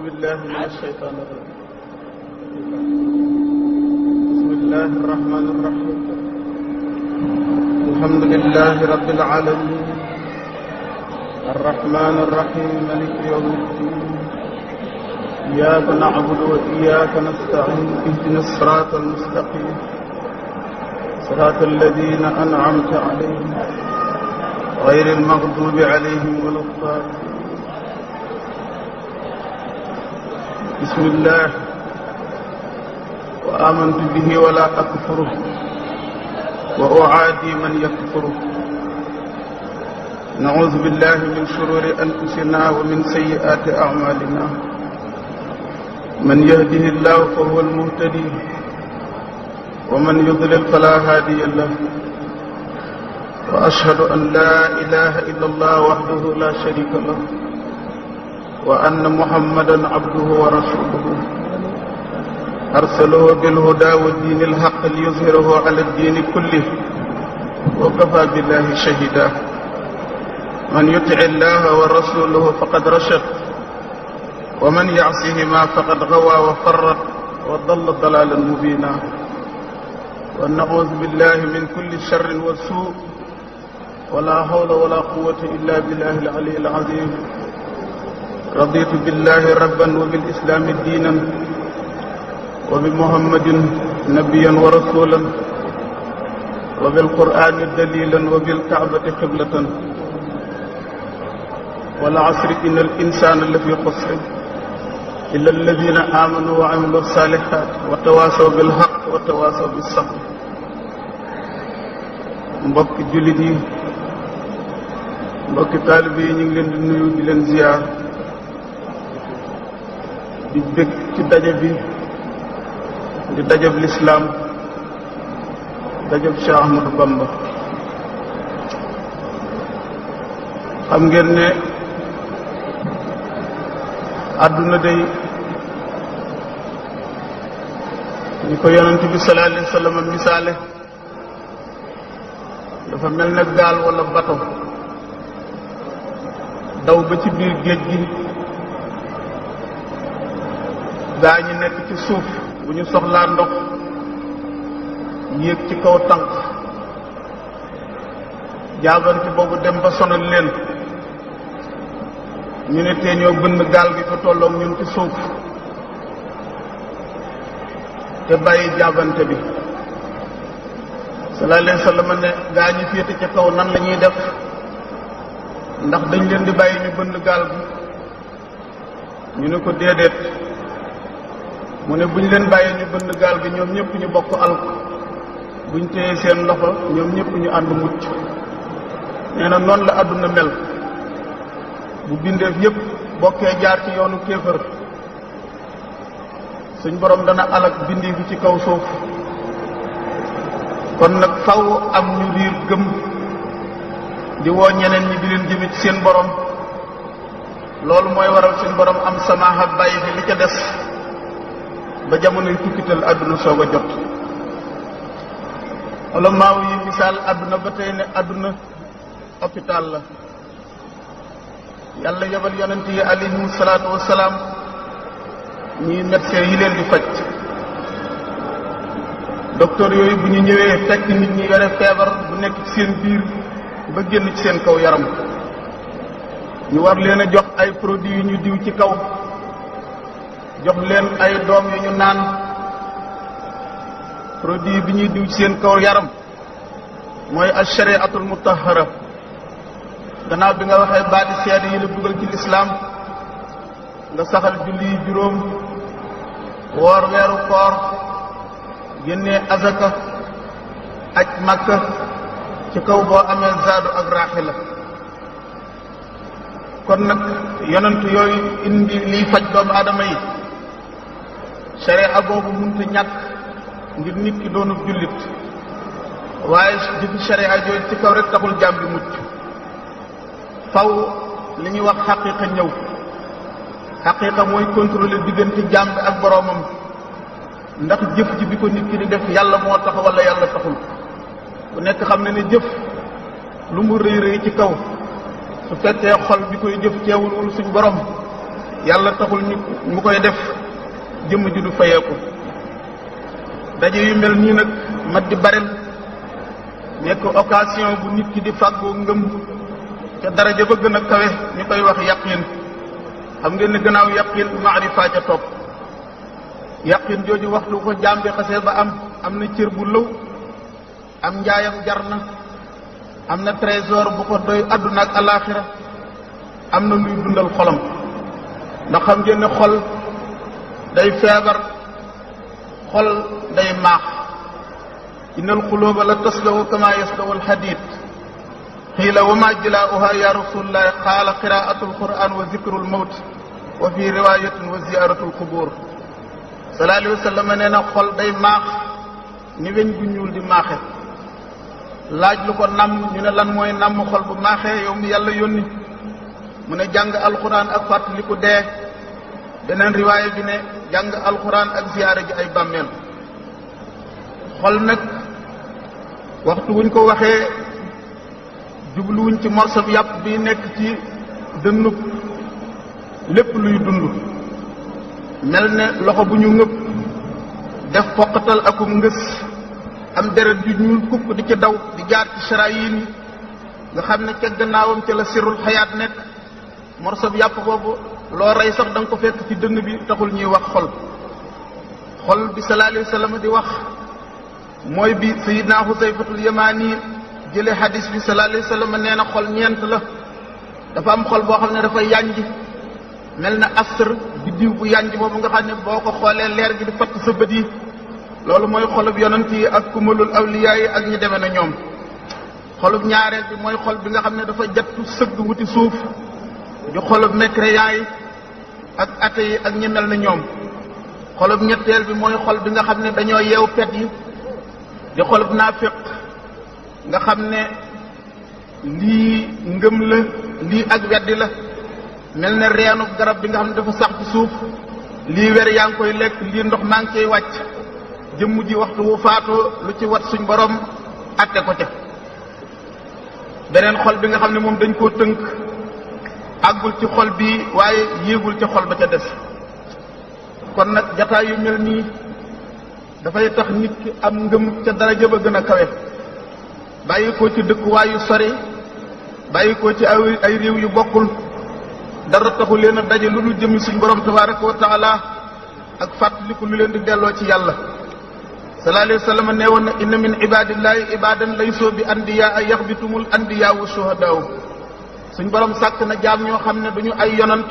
بالله من الشيطان الرجيم. بسم الله الرحمن الرحيم. الحمد لله رب العالمين الرحمن الرحيم مالك يوم الدين إياك نعبد وإياك نستعين اهدنا الصراط المستقيم صراط الذين أنعمت عليهم غير المغضوب عليهم ولا الضالين. بسم الله وآمنت به ولا أكفره وأعادي من يكفره. نعوذ بالله من شرور أنفسنا ومن سيئات أعمالنا. من يهده الله فهو المهتدي ومن يضلل فلا هادي له. وأشهد أن لا إله إلا الله وحده لا شريك له وأن محمدا عبده ورسوله أرسله بالهدى والدين الحق ليظهره على الدين كله وكفى بالله شهيدا. من يطع الله ورسوله فقد رشد ومن يعصهما فقد غوى وفرط وضل ضلالا مبينا. ونعوذ بالله من كل شر وسوء ولا حول ولا قوة إلا بالله العلي العظيم. رضيت بالله ربا وبالإسلام دينا وبمحمد نبيا ورسولا وبالقرآن دليلا وبالكعبة قبلة. والعصر إن الإنسان لفي خسر إلا الذين آمنوا وعملوا الصالحات وتواصوا بالحق وتواصوا بالصبر. mbokki jullit yi mbokki taalibe yi ñu ngi leen di nuyu di leen ziyaar di bég ci daje bi di dajab lislaam dajab Cheikh Ahmadou Bamba. xam ngeen ne àdduna day ni ko yonent bi sallallahu alayhi wa sallam misaale dafa mel ne gaal wala bato daw ba ci biir géej gi. gaa ñi nekk ci suuf bu ñu soxlaa ndox yéeg ci kaw tànk jaabante boobu dem ba sonal leen ñu ne tee ñoo bënn gaal gi fa tolloog ñun ci suuf te bàyyi jaabante bi. sallallahu alayhi wa sallam ne gaa ñi féete ca kaw nan la ñuy def ndax dañ leen di bàyyi ñu bënn gaal gi ñu ne ko déedéet. mu ne buñ leen bàyyi ñu bënn gaal gi ñoom ñëpp ñu bokk alko buñ téye seen loxo ñoom ñëpp ñu ànd mucc. nee na noonu la àdduna mel bu bindeef yëpp bokkee jaar ci yoonu kéefër suñ borom dana alak bindi bi ci kaw suuf. kon nag faw am ñu riir gëm di woo ñeneen ñi di leen jëme ci seen borom. loolu mooy waral seen borom am samaaxa bàyyi fi li ca des ba jamonoy tukkital àdduna soog a jot. wala maaw yi misaal àdduna ba tey ne àdduna hôpital la. yàlla yebal yonent yi alayhimu salaatu wassalaam ñuy médecin yi leen di faj. docteur yooyu bu ñu ñëwee fekk nit ñi yore feebar bu nekk ci seen biir ba génn ci seen kaw yaram ñu war leen a jox ay produits yu ñu diw ci kaw jox leen ay doom yu ñu naan. produit bi ñuy diw ci seen kaw yaram mooy ash-shari'atul mutahhara. gannaaw bi nga waxee baati seede yi la dugal ci lislaam nga saxal julli yi juróom woor weeru koor génnee azaka aj makka ci kaw boo amee zaadu ak raaxila. kon nag yonent yooyu indi liy faj doomu aadama yi sharia boobu mënut a ñàkk ngir nit ki doonub jullit. waaye jëfi sharia jooju ci kaw rek taxul jaam bi mucc. faw li ñuy wax xaqiiqa ñëw. xaqiiqa mooy contrôler diggante jaam bi ak boroomam ndax jëf ji bi ko nit ki di def yàlla moo tax wala yàlla taxul. ku nekk xam ne ne jëf lu mu rëy rëy ci kaw su fekkee xol bi koy jëf teewul suñ borom yàlla taxul ñu koy def jëmm ji du fayeeku daje yu mel nii nag mat di barel nekk occasion bu nit ki di fàggoo ngëm ca daraja ba gën a kawe ñu koy wax yaqin xam ngeen ne gannaaw yaqin maarifa ca topp yaqin jooju waxtu ko jaam bi xasee ba am na cër bu lëw am njaayam jar na am na trésor bu ko doy àdduna ak alaxira am na luy dundal xolam ndax xam ngeen ne xol day feebar xol day maax innal quluba la tasdawu kama yasdawu alhadid qiila wa ma jilaa'uha ya rasulullah qaala qiraa'atu alquran wa zikru almawt wa fi riwayatin wa ziyaratu alqubur sallallahu alayhi wa sallam nee na xol day maax ni weñ gu ñuul di maaxe laaj lu ko namm ñu ne lan mooy namm xol bu maaxee yow mi yàlla yónni mu ne jàng alquran ak fàttaliku dee beneen riwaaya bi ne jàng alquran ak ziyaare ji ay bàmmeel xol nag waxtu wuñ ko waxee jubluwuñ ci morsab yàpp bi nekk ci dënnub lépp luy dund mel ne loxo bu ñu ngëpp def poqatal akum ngës am deret ju ñuul kukk di ci daw di jaar ci sarayin yi nga xam ne ca gannaawam ca la sirrul xayaat nekk morsab yàpp boobu loo rey sax da nga ko fekk ci dënn bi taxul ñuy wax xol xol bi sallallahu alayhi wa sallam di wax mooy bi sayidna Xusayfatul Yamaani jële hadis bi sallallahu alayhi wa sallam nee na xol ñeent la dafa am xol boo xam ne dafa yànj mel na asr biddiw bu yànj boobu nga xam ne boo ko xoolee leer gi di fatt sa bët yi loolu mooy xolub yonent yi ak kumalul awliyaa yi ak ñi demee na ñoom xolub ñaareel bi mooy xol bi nga xam ne dafa jattu sëgg wuti suuf di xolub mécréant yi ak athée yi ak ñi mel na ñoom xolub ñetteel bi mooy xol bi nga xam ne dañoo yeew pet yi di xolub naafiq nga xam ne lii ngëm la lii ak weddi la mel ne reenu garab bi nga xam ne dafa sax ci suuf lii wer yaa ngi koy lekk lii ndox maa ngi koy wàcc jëmm ji waxtu wu faatoo lu ci wat suñ borom atte ko ca beneen xol bi nga xam ne moom dañ koo tënk àggul ci xol bi waaye yéegul ca xol ba ca des kon nag jataay yu mel nii dafay tax nit ki am ngëm ca daraja ba gën a kawe bàyyi ko ci dëkkuwaay yu sori bàyyi ko ci ay réew yu bokkul dara taxu leen a daje lu dul jëmi suñ borom tabaraka wa taala ak fàttaliku lu leen di delloo ci yàlla sallallahu alayhi wa sallam nee woon na inna min ibadillahi ibadan laysoo bi andiyaa yaxbitumul andiyaa wa shuhadaaw suñ borom sàkk na jaam ñoo xam ne duñu ay yonant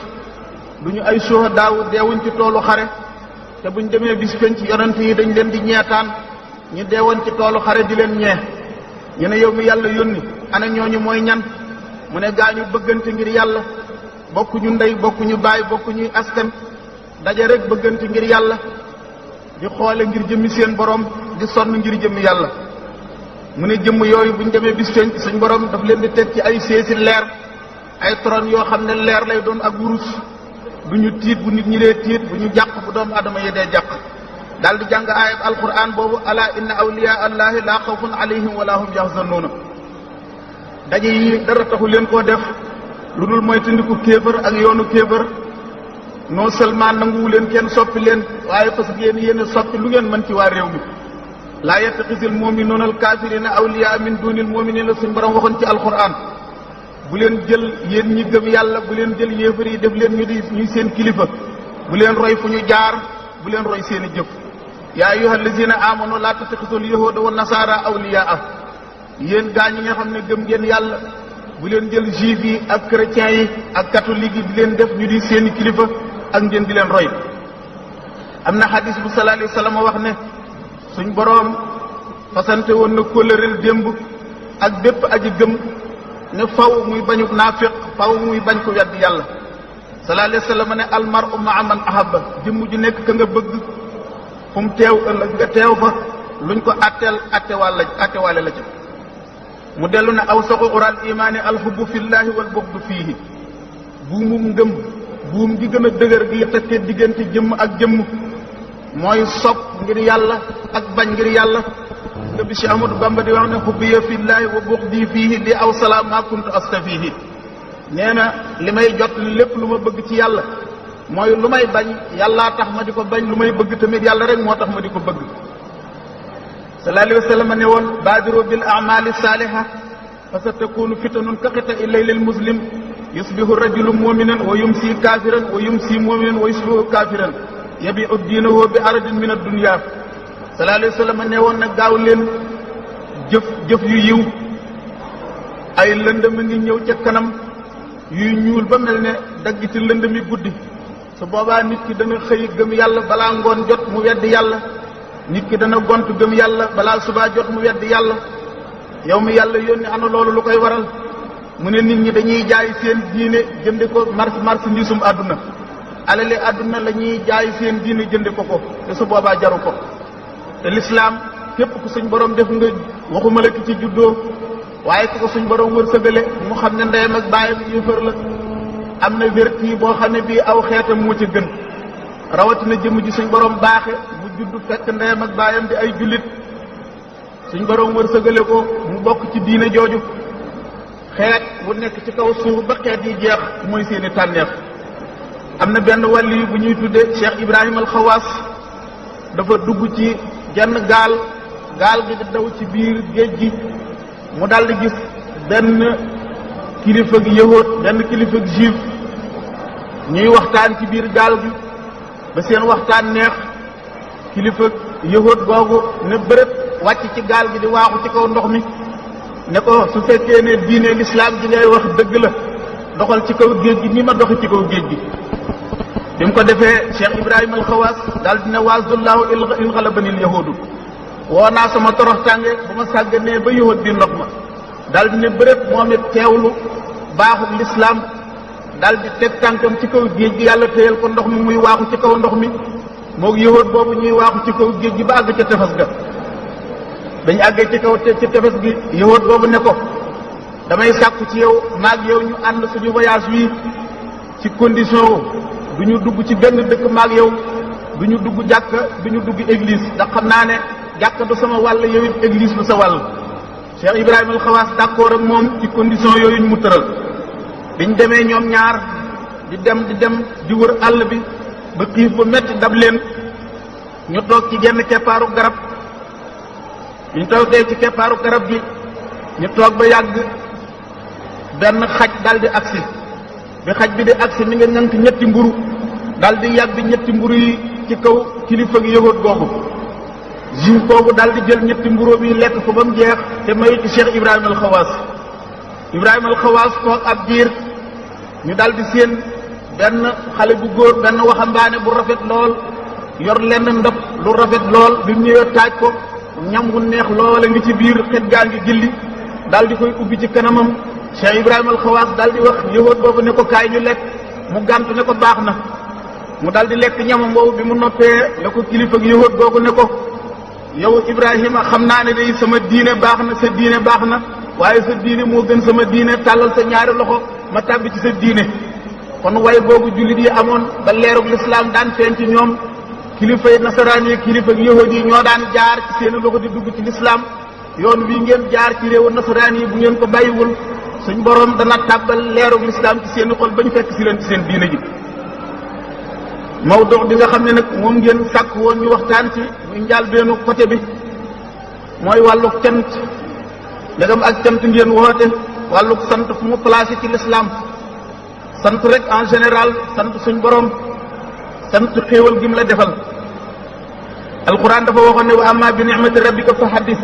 duñu ay shuhadaaw deewuñ ci toolu xare te buñ demee bis penc yonant yi dañ leen di ñeetaan ñu deewoon ci toolu xare di leen ñee ñu ne yow mi yàlla yónni ana ñooñu mooy ñan mu ne gaañu bëggante ngir yàlla bokkuñu ndey bokkuñu baay bokkuñuy askan daje rek bëggante ngir yàlla di xoole ngir jëmmi seen borom di sonn ngir jëmmi yàlla mu ne jëmm yooyu buñ demee bis penc suñ borom daf leen di teg ci ay séesi leer ay tron yoo xam ne leer lay doon ak wurus du ñu tiit bu nit ñi dee tiit bu ñu jàq bu doomu adama yi dee jàq daal di jàng ayat alquran boobu ala inna awliya allahi la xawfun alayhim wala hum yaxzanuuna daje yi dara taxu leen koo def lu dul mooy tindiku kéefër ak yoonu kéefër non seulement nanguwu leen kenn soppi leen waaye parce que yéen soppi lu ngeen mën ci waa réew mi laa yattaxisil muminuuna alkaafirina awliya min dunil muminina suñ borom waxoon ci alquran bu leen jël yéen ñi gëm yàlla bu leen jël yéefar yi def leen ñuy seen kilifa bu leen roy fu ñu jaar bu leen roy seen i jëf yaa ayyuha allazina amanu laa tattaxisul yahuda wa nasara awliyaa yéen gaa ñi nga xam ne gëm ngeen yàlla bu leen jël juif yi ak chrétiens yi ak catholique yi di leen def ñu di seeni kilifa ak ngeen di leen roy am na xadis bu sallallahu alayhi wa sallam wax ne suñ boroom fasante woon na kóllëreel démb ak bépp aji gëm ne faw muy bañu naafiq faw muy bañ ko weddi yàlla sallallahu alayhi wa sallam ne almaru maa man ahabba jëmm ju nekk ka nga bëgg fu mu teew ëllëg nga teew fa luñ ko attewaale la ca mu dellu ne aw saxu ural imaani alxubbu fillahi wal buxdu fiihi buumum ngëm buum gi gën a dëgër gi tekkee diggante jëmm ak jëmm mooy sopp ngir yàlla ak bañ ngir yàlla nga bi si Ahmadu Bamba di wax ne xubbiya fillahi wa buxdi fiihi li aw salaam ma kuntu astafihi nee na li may jot lépp lu ma bëgg ci yàlla mooy lu may bañ yàllaa tax ma di ko bañ, lu may bëgg tamit yàlla rek moo tax ma di ko bëgg. sallallahu alayhi wa sallam ne woon baadiru bil a'mali saaliha fa sa takunu fitanun ka qita'i laylil muslim yusbihu rajulu mu'minan wa yumsi kafiran wa yumsi mu'minan wa yusbihu kafiran yabi'u diinahu bi aradin min ad-dunya. sallallahu alayhi wa sallam ne woon nag gaaw leen jëf yu yiw, ay lëndëm a ngi ñëw ca kanam yuy ñuul ba mel ne daggiti lëndëmi guddi. su boobaa nit ki dana xëy gëm yàlla balaa ngoon jot mu weddi yàlla, nit ki dana gont gëm yàlla balaa subaa jot mu weddi yàlla. yow mi yàlla yónni ana loolu lu koy waral? mu ne nit ñi dañuy jaay seen diine jënde ko marchandisum àdduna, alali àdduna la ñuy jaay seen diine jënde ko te su boobaa jaru ko. te lislaam képp ku suñ borom def nga waxuma la ki ci juddoo, waaye ku ko suñ borom wërsëgale mu xam ne ndeyam ak baayam yëfër la, am na vertu boo xam ne bii aw xeetam moo ci gën, rawatina jëmm ji suñ borom baaxe mu judd fekk ndeyam ak baayam di ay jullit, suñ borom wërsëgale ko mu bokk ci diine jooju. xeet bu nekk ci kaw suuf ba xeet yi jeex mooy seeni tànneef. am na benn wàlli bu ñuy tudde Cheikh Ibrahima al-Xawaas, dafa dugg ci genn gaal gi di daw ci biir géej gi, mu daldi gis benn kilifa gi yahud, benn kilifa gi juif, ñuy waxtaan ci biir gaal gi ba seen waxtaan neex. kilifa yahud googu ne bërët wàcc ci gaal gi di waaxu ci kaw ndox mi ne ko su fekkee ne diine lislaam ji ngay wax dëgg la, doxal ci kaw géej gi ni ma doxi ci kaw géej gi. bi mu ko defee Cheikh Ibrahima al-Xawaas daal dina waazullahu in ghalabani al-yahudu, woo naa sama toroxtànge bu ma sàgganee ba yahud di ndox ma. daal di ne bërëb moom it teewlu baaxul lislaam, daal di teg tànkam ci kaw géej gi, yàlla téyal ko ndox mi muy waaxu ci kaw ndox mi moog yahud boobu ñuy waaxu ci kaw géej gi ba àgg ca tefes ga. dañu àggee ci kaw ci tefes gi, yahud boobu ne ko damay sàkku ci yow maag yow ñu ànd suñu voyage wi ci condition du ñu dugg ci benn dëkk maag yow, du ñu dugg jàkka, du ñu dugg église, ndax xam naa ne jàkka du sama wàll, yow it église du sa wàll. Cheikh Ibrahima al-Xawaas d'accord ak moom ci condition yooyu ñu mu tëral. biñ demee ñoom ñaar di dem di wër àll bi ba xiif ba metti dab leen, ñu toog ci genn keppaaru garab. biñ toogee ci keppaaru garab gi ñu toog ba yàgg benn xaj daldi agsi. bi xaj bi di agsi mi nga ñank ñetti mburu, daldi yàgg ñetti mburu yi ci kaw kilifa gi yahud googu. juif boobu daldi jël ñetti mburu bi lekk ko ba mu jeex te may ci Cheikh Ibrahima al-Xawaas. Ibrahima al-Xawaas toog ab diir ñu daldi seen benn xale bu góor, benn waxambaane bu rafet lool, yor lenn ndab lu rafet lool. bi mu ñëwee taaj ko, ñam wu neex loola ngi ci biir, xet gaa ngi gilli, daldi koy ubbi ci kanamam. Cheikh Ibrahima al-Xawaas daldi wax yahud boobu ne ko kaay ñu lekk, mu gàntu ne ko baax na. mu daldi lekk ñamam boobu. bi mu noppee la ko kilifa gi yahud googu ne ko yow Ibrahima xam naa ne day sama diine baax na, sa diine baax na, waaye sa diine moo gën sama diine, tàllal sa ñaari loxo ma tàbbi ci sa diine. kon way boobu jullit yi amoon ba leerug lislaam daan feeñ ci ñoom, kilifa yi nasaraan yi, kilifa yi yahud yi ñoo daan jaar ci seen loxo di dugg ci lislaam. yoon wi ngeen jaar ci réewu nasaraan yi bu ngeen ko bàyyiwul, suñ borom dana tàbbal leerug lislaam ci seen xol bañ fekk si leen ci seen diine ji. mawdu bi nga xam ne nag moom ngeen sàkk woon ñu waxtaan ci muy njaal beenu côté bi mooy wàllu cant. ndegam ak cant ngeen woote, wàllu sant fu mu placé ci l'islam. sant rek en général, sant suñ borom, sant xéewal gi mu la defal. alquran dafa waxoon ne wa amma bi ni'mati rabbika fa haddis,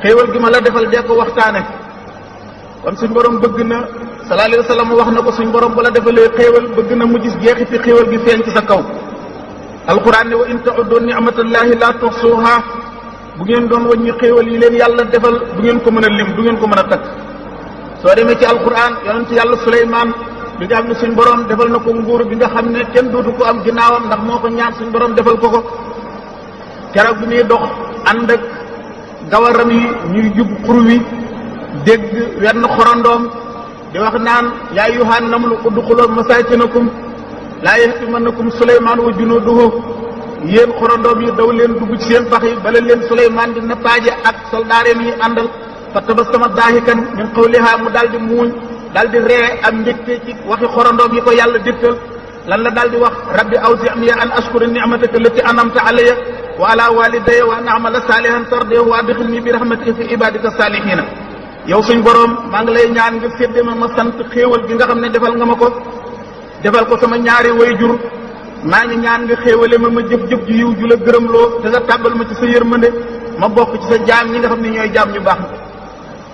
xéewal gi ma la defal dee ko waxtaane. kon suñ borom bëgg na, sallallahu alayhi wa sallam wax na ko, suñ borom bu la defalee xéewal bëgg na mu gis jeexiti xéewal gi feeñ ci sa kaw. alquran ne wa in ta'uddu ni'matallahi la tuhsuha, bu ngeen doon wàññi xéewal yi leen yàlla defal du ngeen ko mën a lim, du ngeen ko mën a takk. soo demee ci alquran yonent yàlla Suleymaan bi nga xam ne suñ borom defal na ko nguur bi nga xam ne kenn dootu ko am ginnaawam, ndax moo ko ñaan suñ borom defal ko ko. keroog bi muy dox ànd ak gawaram yi ñuy jub xur wi, dégg wenn xorondoom di wax naan yaa ayyuhan namlu udxulu masaakinakum laa yahtimannakum Suleymaan wa junuuduhu, yéen xorondoom yi daw leen dugg ci seen pax yi bala leen Suleymaan di nappaaje ak soldaareem yi àndal. fa tabassama daahikan min qawlihaa, mu daal di muuñ, daal di ree am mbégte ci waxi xorondoom yi ko yàlla dégtal. lan la daal di wax rabbi awzi'ni an ashkura ni'mataka allati an'amta alayya wa ala walidayya wa an a'mala salihan tardiyahu wa adkhilni bi rahmatika fi ibadika salihina. yow suñ borom maa ngi lay ñaan nga sédde ma sant xéewal gi nga xam ne defal nga ma ko defal ko sama ñaari wayjur maa ngi ñaan nga xéewale ma jëf-jëf ju yiw ju la gërëmloo te nga tàbbal ma ci sa yërmande ma bokk ci sa jaam ñi nga xam ne ñooy jaam ñu baax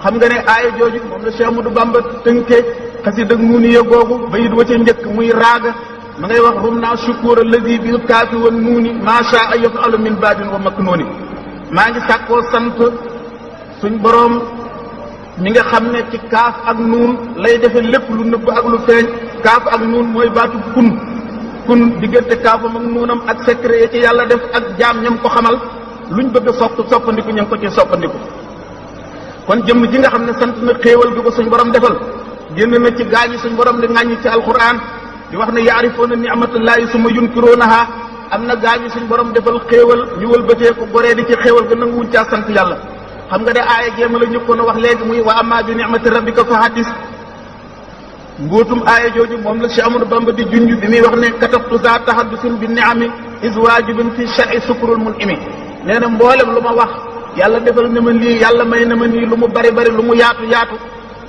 xam nga ne aaya jooju moom la Cheikh Ahmadou Bamba tënkee xasida ak nuuni ya googu bayit wa ca njëkk muy raaga ma ngay wax rum naa shukuur allazi bil kaafi wan nuuni maa shaa yaf'alu min baadin wa maknuuni maa ngi sàkkoo sant suñ boroom mi nga xam ne ci kaaf ak nuun lay defe lépp lu nëbb ak lu feeñ kaaf ak nuun mooy baatu kun diggante kaafam ak nuunam ak secret yi ci yàlla def ak jaam ñam ko xamal luñ bëgg a soppandiku ñam ko ci soppandiku kon jëmm ji nga xam ne sant na xéewal bi ko suñ borom defal génn na ci gaañi suñ borom di ŋàññi ci alquran di wax ne yaarifoona ni'matallahi summa yunkirunaha am na gaañi suñ borom defal xéewal ñu wëlbatee ko goree di ci xéewal ga nanguwuñ caa sant yàlla xam nga de aaya jéema la ñëkkoon a wax léegi muy wa amma bi ni'mati rabbika fa hadis mbootum aaya jooju moom la Cheikh Amadou Bamba di junj bi muy wax ne katabtu za tahaddusin bi ni'ami is waajibin fi shar'i sukrul mun'imi nee na mboolem lu ma wax yàlla defal na ma lii yàlla may na ma nii lu mu bari lu mu yaatu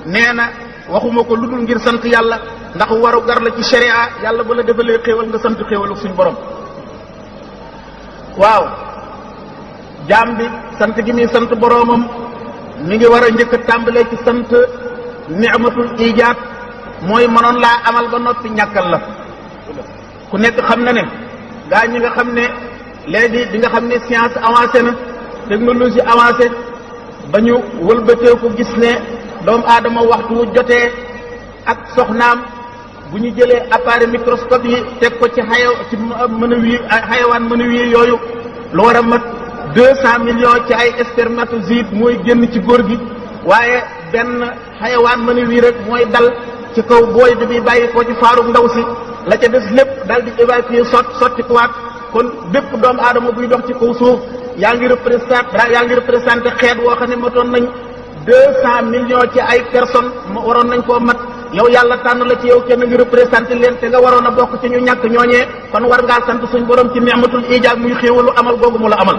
nee na waxuma ko lu dul ngir sant yàlla ndax waru gar la ci sharia yàlla ba la defalee xéewal nga sant xéewalu suñ borom waaw jaam bi sant gi muy sant boroomam mi ngi war a njëkk a tàmbalee ci sant ni'matul ijaad mooy mënoon laa amal ba noppi ñàkkal la ku nekk xam na ne gaa ñi nga xam ne léegi di nga xam ne science avancé na technologie avancé ba ñu wëlbatee ko gis ne doomu aadama waxtu wu jotee ak soxnaam bu ñu jëlee appareil microscope yi teg ko ci xayawaan mënawi yooyu lu war a mat 200 millions ci ay spermatozoïdes mooy génn ci góor gi waaye benn xayawaan mënawi rek mooy dal ci kaw booy bi muy bàyyi ko ci faaru ndaw si la ca des lépp dal di évacuer sotti kuwaat kon bépp doomu aadama buy dox ci kaw suuf yaa ngi représenté xeet woo xam ne matoon nañ 200 millions ci ay personnes waroon nañ koo mat yow yàlla tànn la ci yow kenn ngi représenté leen te nga waroon a bokk ci ñu ñàkk ñooñee kon war ngaa sant suñ borom ci ni'matul ijaad muy xéewalu amal googu mu la amal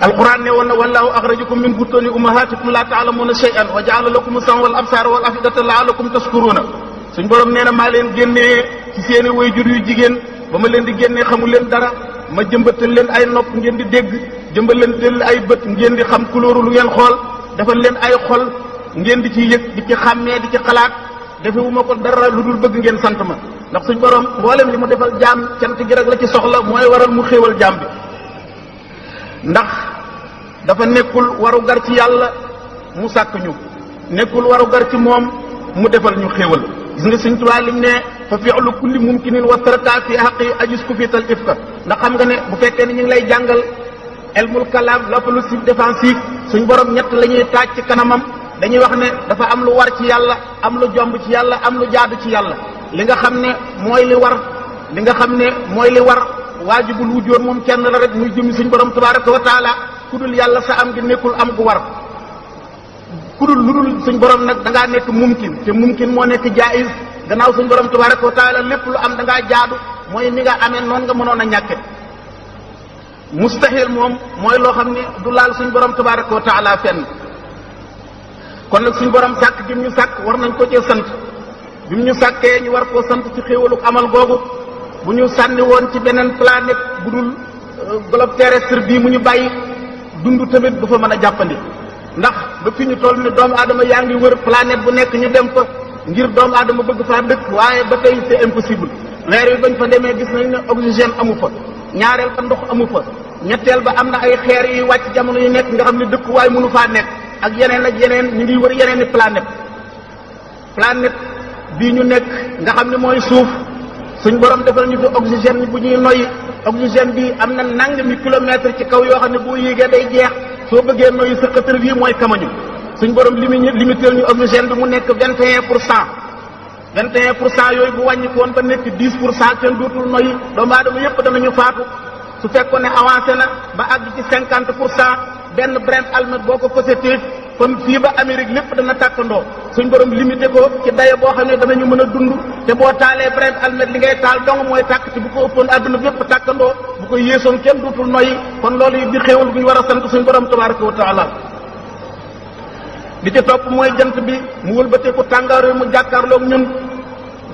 alquran ne woon na wallahu axrajakum min butuni ummahatikum la ta'lamuna shay'an wa ja'ala lakum as-sam'a wal absara wal afidata la'allakum tashkuruna suñ borom nee na maa leen génnee ci seeni wayjur yu jigéen ba ma leen di génnee xamul leen dara ma jëmbatal leen ay nopp ngeen di dégg jëmbatal leen ay bët ngeen di xam couleur lu ngeen xool defal leen ay xol ngeen di ci yëg di ci xàmmee di ci xalaat defewuma ko dara lu dul bëgg ngeen sant ma ndax suñ borom mboolem li mu defal jaam cant gi rek la ci soxla mooy waral mu xéewal jaam bi ndax dafa nekkul waru gar ci yàlla mu sàkk ñu nekkul waru gar ci moom mu defal ñu xéewal gis nga suñ tubaab lim ne fa fi'lu kulli mumkinin wa tarka fi haqqi ajis ku fiital ifka ndax xam nga ne bu fekkee ne ñu ngi lay jàngal ilmul kalaam l'apologie défensive suñ borom ñett la ñuy taaj ci kanamam dañuy wax ne dafa am lu war ci yàlla am lu jomb ci yàlla am lu jaadu ci yàlla li nga xam ne mooy li war waajibul wujoon moom kenn la rek muy jëmi suñ borom tabaraka wa taala ku dul yàlla sa am gi nekkul am gu war ku dul lu dul suñ borom nag da ngaa nekk mumkin te mumkin moo nekk jaiz gannaaw suñ borom tabaraka wa taala lépp lu am da ngaa jaadu mooy ni nga amee noonu nga mënoon a ñàkke mustahil moom mooy loo xam ne du laal suñ borom tabaraka wa taala fenn kon nag suñ borom sàkk gi mu ñu sàkk war nañ ko cee sant bi mu ñu sàkkee ñu war koo sant ci xéewalu amal googu bu ñu sànni woon ci beneen planète bu dul globe terrestre bii mu ñu bàyyi dund tamit du fa mën a jàppandi ndax ba fi ñu toll ni doomu aadama yaa ngi wër planète bu nekk ñu dem fa ngir doomu aadama bëgg faa dëkk waaye ba tey c'est impossible weer wi bañ fa demee gis nañ ne oxygène amu fa ñaareel ba ndox amu fa ñetteel ba am na ay xeer yuy wàcc jamono yu nekk nga xam ne dëkkuwaay mënu faa nekk ak yeneen ñu ngi wër yeneen i planète bii ñu nekk nga xam ne mooy suuf suñ borom defal ñu fi oxygène bu ñuy noyyi oxygène bi am na nangami kilomètre ci kaw yoo xam ne boo yéegee day jeex soo bëggee noyyi sa xëtër bii mooy kamañu suñ borom limité ñu oxygène bi mu nekk 21% yooyu bu wàññi ko woon ba nekk 10% kenn dootul noyyi doomu aadama yépp danañu faatu su fekkoon ne avancé na ba àgg ci 50% benn brin almet boo ko kon fii ba Amérique lépp dana tàkkandoo suñ borom limité ko ci daye boo xam ne danañu mën a dund te boo taalee brent almet li ngay taal dong mooy tàkk te bu ko ëppoon àdduna bi yépp tàkkandoo bu ko yéesoon kenn duutul noyyi kon loolu yi di xéewal bu ñu war a sant suñ borom tabaraka wa taala li ci topp mooy jant bi mu wëlbateeku tàngoor yi mu jàkkaarloog ñun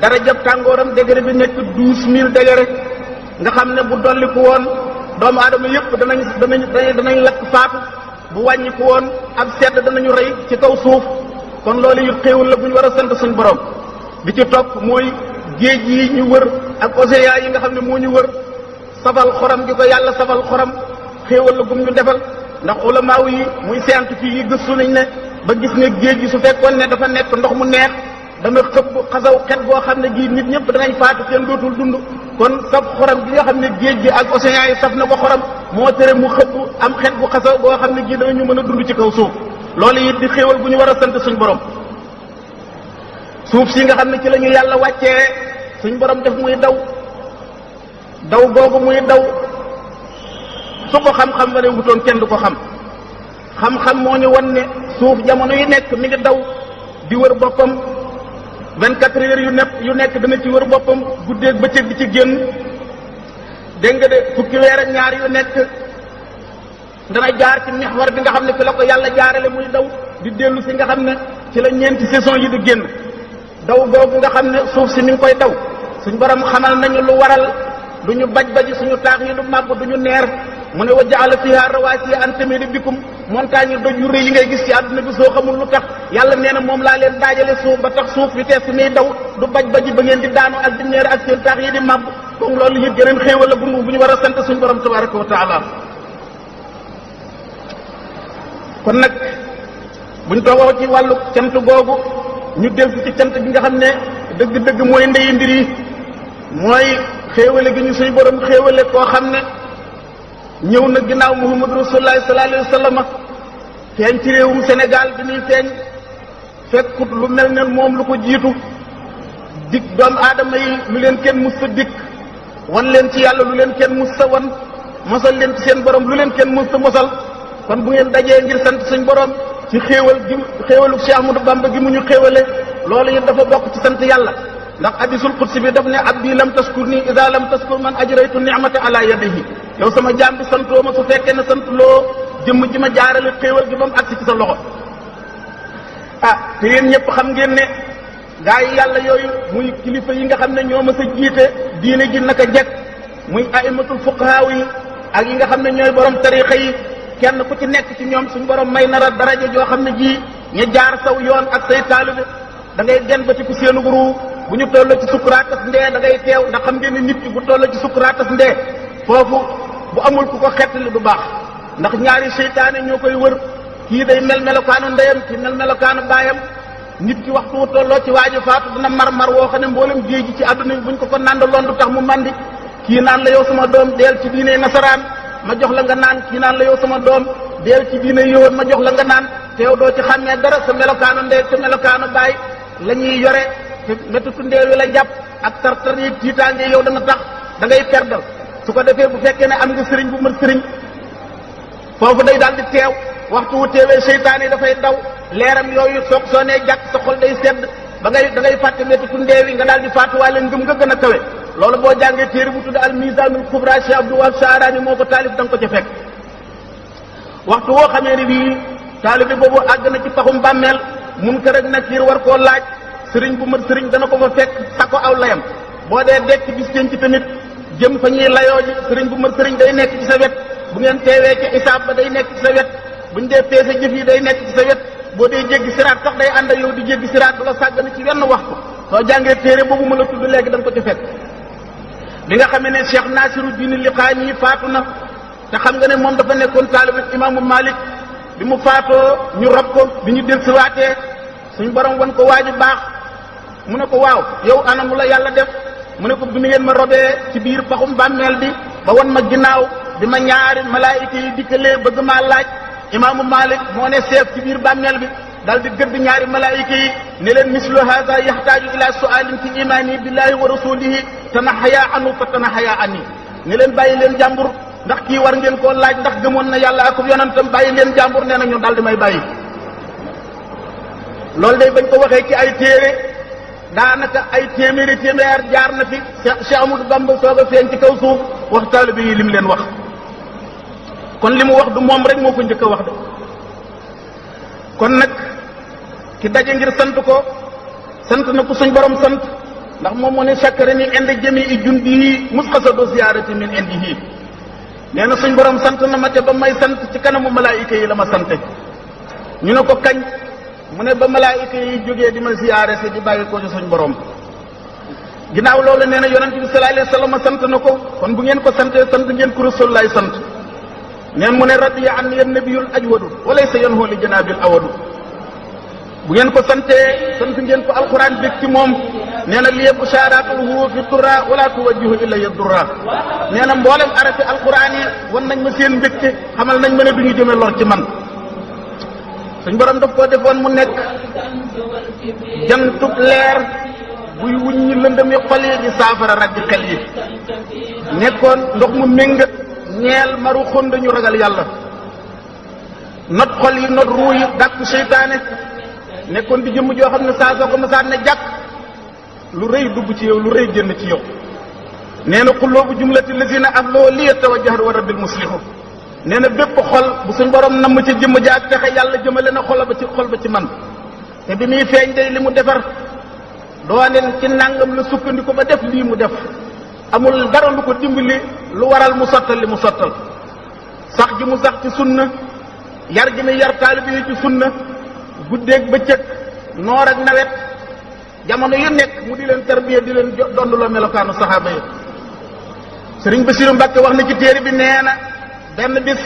dara jab tàngooram degré bi nekk 12000 degré nga xam ne bu dolliku woon doomu aadama yépp danañ lakk faatu bu wàññiku woon ab sedd danañu rey ci kaw suuf kon loolu yu xéewal la bu ñu war a sant suñ borom bi ci topp mooy géej yi ñu wër ak océan yi nga xam ne moo ñu wër safal xoram gi ko yàlla safal xoram xéewal la gum ñu defal ndax ulamaaw yi muy scientifique yi gëstu nañ ne ba gis ne géej gi su fekkoon ne dafa nekk ndox mu neex dana xëpp xasaw xet goo xam ne gii nit ñëpp danañ faatu kenn dootul dund kon saf xoram gi nga xam ne géej gi ak océan yi saf na ko xoram moo tere mu xëpp am xet bu xasaw goo xam ne gii danañu mën a dund ci kaw suuf loolu it di xéewal bu ñu war a sant suñ borom suuf si nga xam ne ci la ñu yàlla wàccee suñ borom def muy daw googu muy daw su ko xam-xam ba ne wutoon kenn du ko xam-xam moo ñu won ne suuf jamono yu nekk mi ngi daw di wër boppam 24 heures yu nekk dana ci wër boppam guddeeg bëccëg di ci génn dégg nga de fukki weer ak ñaar yu nekk dana jaar ci mixwar bi nga xam ne fi la ko yàlla jaarale muy daw di dellu si nga xam ne ci la ñeenti saison yi di génn daw googu nga xam ne suuf si mi ngi koy daw suñ borom xamal nañu lu waral du ñu baj suñu taax yi du màgg du ñu neer mu ne wa jaala fiha rawasiya an tamida bikum montagne yi doj yu rëy yi ngay gis ci àdduna bi soo xamul lu tax yàlla nee na moom laa leen daajale suuf ba tax suuf vitesse muy daw du baj ba ngeen di daanu ak di neer ak seen taax yi di màgg kon loolu it geneen xéewal la bu ñu war a sant suñu borom tabaraka wa taala kon nag buñ toogoo ci wàllu cant googu ñu dellu ci cant gi nga xam ne dëgg-dëgg mooy ndeyi mbir yi mooy xéewale gi ñu suñu borom xéewale koo xam ne ñëw na ginnaaw Muhammadu Rasulullahi sallallahu alayhi wa sallam feeñ ci réewum Sénégal bi muy feeñ fekkut lu mel ne moom lu ko jiitu dig doomu aadama yi lu leen kenn mus sa dig wan leen ci yàlla lu leen kenn mus sa wan mosal leen ci seen borom lu leen kenn mus sa mosal kon bu ngeen dajee ngir sant suñ borom ci xéewalu Cheikh Ahmadou Bamba gi mu ñu xéewale loolu it dafa bokk ci sant yàlla ndax hadisul qudsi bi daf ne abdi lam taskur nii ida lam taskur man ajraytu ni'mata ala yadihi yow sama jaam bi santoo ma su fekkee ne sant loo jëmm ji ma jaarale xéewal gi ba mu agsi ci sa loxo te yéen ñëpp xam ngeen ne gaa yi yàlla yooyu muy kilifa yi nga xam ne ñoo ma sa jiite diine ji naka jekk muy aimatul fuqahaa yi ak yi nga xam ne ñooy borom tarixa yi kenn ku ci nekk ci ñoom suñu borom may nara daraja joo xam ne ji ñu jaar saw yoon ak say taalibe da ngay den ba ci ku seenu ruu bu ñu tolloo ci sukkuraatas ndee da ngay teew ndax xam ngeen ne nit ki bu tolloo ci sukkuraatas ndee foofu bu amul ku ko xettali du baax ndax ñaari seytaane ñoo koy wër kii day mel melokaanu ndeyam kii mel melokaanu baayam nit ki waxtu wu tolloo ci waaji faatu dina mar woo xam ne mboolem géej gi ci àdduna bi buñ ko nandaloon du tax mu mandi kii naan la yow sama doom deel ci diine nasaraan ma jox la nga naan kii naan la yow sama doom deel ci diine yowoon ma jox la nga naan te yow doo ci xàmmee dara sa melokaanu ndey sa melokaanu baay la ñuy yore te méttitu ndeer wi la jàpp ak tartar yi tiitaange yow dana tax da ngay perdal su ko defee bu fekkee ne am nga sëriñ bu mat sëriñ foofu day daal di teew waxtu wu teewee seytaan yi dafay daw leeram yooyu soo nee jàkk sa xol day sedd da ngay fàtte méttitu ndeer wi nga daal di faatuwaale ngëm nga gën a kawe loolu boo jàngee téere bu tudd al misanul kubra Cheikh Abdou Wahab Sharani moo ko taalif da nga ko ca fekk waxtu woo xamee ni bii taalibe boobu àgg na ci paxum bàmmeel Munkar ak Nakiir war koo laaj sëriñ bu mat sëriñ dana ko fa fekk sako aw layam boo dee dekk bis ci tamit jëm fa ñuy layoo ji sëriñ bu mat sëriñ day nekk ci sa wet bu ngeen teewee ci isaab ba day nekk ci sa wet buñ dee peese jëf yi day nekk ci sa wet boo dee jéggi siraat sax day ànd ak yow di jéggi siraat du la sàggana ci wenn waxtu soo jàngee téere boobu ma la tudd léegi da nga ko ci fekk bi nga xamee ne Cheikh Nasiruddin Liqaani faatu na te xam nga ne moom dafa nekkoon taalibu imaamu Malik bi mu faatoo ñu rob ko bi ñu del siwaatee suñ borom wan ko waaju baax mu ne ko waaw yow anamu la yàlla def mu ne ko bi ngeen ma robee ci biir paxum bàmmeel bi ba wan ma ginnaaw bi ma ñaari malaayika yi dikkalee bëgg maa laaj imaamu Malik moo ne seef ci biir bàmmeel bi dal di gëdd ñaari malaayika yi ne leen mislu hada yaxtaaju ila sualin fi imani billahi wa rasulihi tanaxaya anu fa tanaxaya ani ne leen bàyyi leen jàmbur ndax kii war ngeen koo laaj ndax gëmoon na yàlla ak yonentam bàyyi leen jàmbur nee na ñu dal di may bàyyi loolu day bañ ko waxee ci ay téere daanaka ay téeméeri téeméer jaar na fi Cheikh Amadou Bamba soog a feeñ ci kaw suuf wax taalibe yi lim leen wax kon li mu wax du moom rek moo ko njëkk a wax de kon nag ki daje ngir sant ko sant na ko suñ borom sant ndax moom moo ne chakkara ni inde jëmi i jundi musxasado ziyaarati min indihi nee na suñ borom sant na ma te ba may sant ci kanamu malaayika yi la ma sante ñu ne ko kañ mu ne ba malaayika yi jógee di ma ziyaare si di bàyyi ko ci suñ borom ginnaaw loolu nee na yonent bi sallallahu alayhi wasallam sant na ko kon bu ngeen ko santee sant ngeen ko rasul lay sant neen mu ne radiya an yan nabiyul ajwadu walaysa yanhu li janabil awadu bu ngeen ko santee sant ngeen ko alquran bég ci moom nee na liye bushaaraatuhu fi durra wala tuwajjihu illa ya durra nee na mboolem arafi alquran yi wan nañ ma seen mbégte xamal nañ ma ne du ñu jëme lor ci man suñ borom daf koo defoon mu nekk jantub leer buy wuññi lëndëm yi xol yi di saafara raggi xel yi nekkoon ndox mu méng ñeel maru xon dañu ragal yàlla not xol yi not ruu yi dàkku seytaane nekkoon di jëmm joo xam ne saa soo ko masaan ne jàkk lu rëy dugg ci yow lu rëy génn ci yow nee na xuloobu jumlati lazina afloo liya tawajjahat wa rabbil muslihu nee na bépp xol bu suñ borom namm ci jëmm jaak texe yàlla jëmale na xol ba ci man te bi muy feeñ day li mu defar dooneen ci nangam la sukkandiku ba def lii mu def amul dara lu ko dimbali lu waral mu sottal li mu sottal sax ji mu sax ci sunna yar gi muy yar taalibe yi ci sunna guddeeg bëccëg noor ak nawet jamono yu nekk mu di leen tarbiya di leen donduloo melokaanu saxaaba yi Sëriñ Basiru Mbàkke wax na ci téere bi nee na benn bis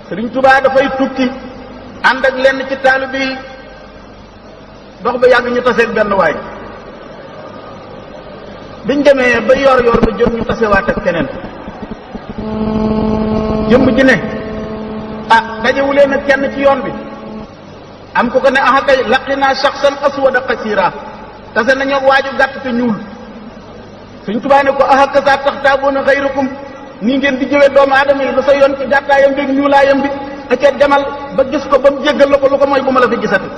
Sëriñ Tuubaa dafay tukki ànd ak lenn ci taalibe yi dox ba yàgg ñu taseeg benn waay biñ demee ba yor ba jot ñu tasewaat ak keneen jëmm ji ne dajewuleen ak kenn ci yoon bi am ko ne kay laqinaa shaxsan aswada qasira tase nañoo waaju gàtt te ñuul Sëriñ Tuubaa ne ko kasa taxtaaboona xayrakum nii ngeen di jëwee doomu aadama yi lu sa yoon ci gàttaayam bi ñuulaayam bi acca demal ba gis ko ba mu jéggal la ko lu ko mooy bu ma la fi gisati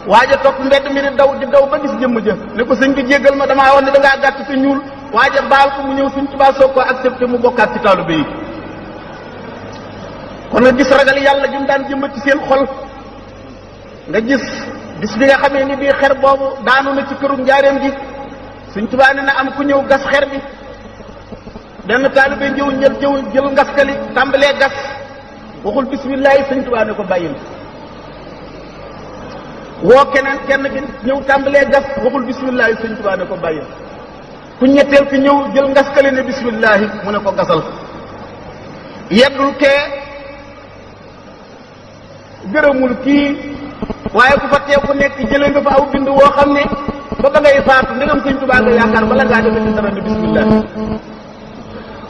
waaja topp mbedd mi di daw ba gis jëmm ja ne ko sëñ bi jéggal ma damaa wax ne da ngaa gàtt te ñuul waaja baal ko mu ñëw Sëriñ Tuubaa soog ko accepté mu bokkaat ci taalibe yi kon nga gis ragal yàlla gi mu daan jëmbat ci seen xol nga gis bis bi nga xamee ni bii xer boobu daanu na ci këru njaareem gi Sëriñ Tuubaa ne na am ku ñëw gas xer bi benn taalibe jël ngaskali tàmbalee gas waxul bismillaahi Sëriñ Tuubaa ne ko bàyyil woo kenn ki ñëw tàmbalee gas waxul bismillaahi Sëriñ Tuubaa ne ko bàyyil ku ñetteel ki ñëw jël ngaskali ne bismillaahi mu ne ko gasal yeddul kee gërëmul kii waaye ku fa teew ku nekk jëlee nga fa aw bind woo xam ne ba ngay faatu ndegam Sëriñ Tuubaa nga yaakaar bala ngaa defe ci dara ne bismillaahi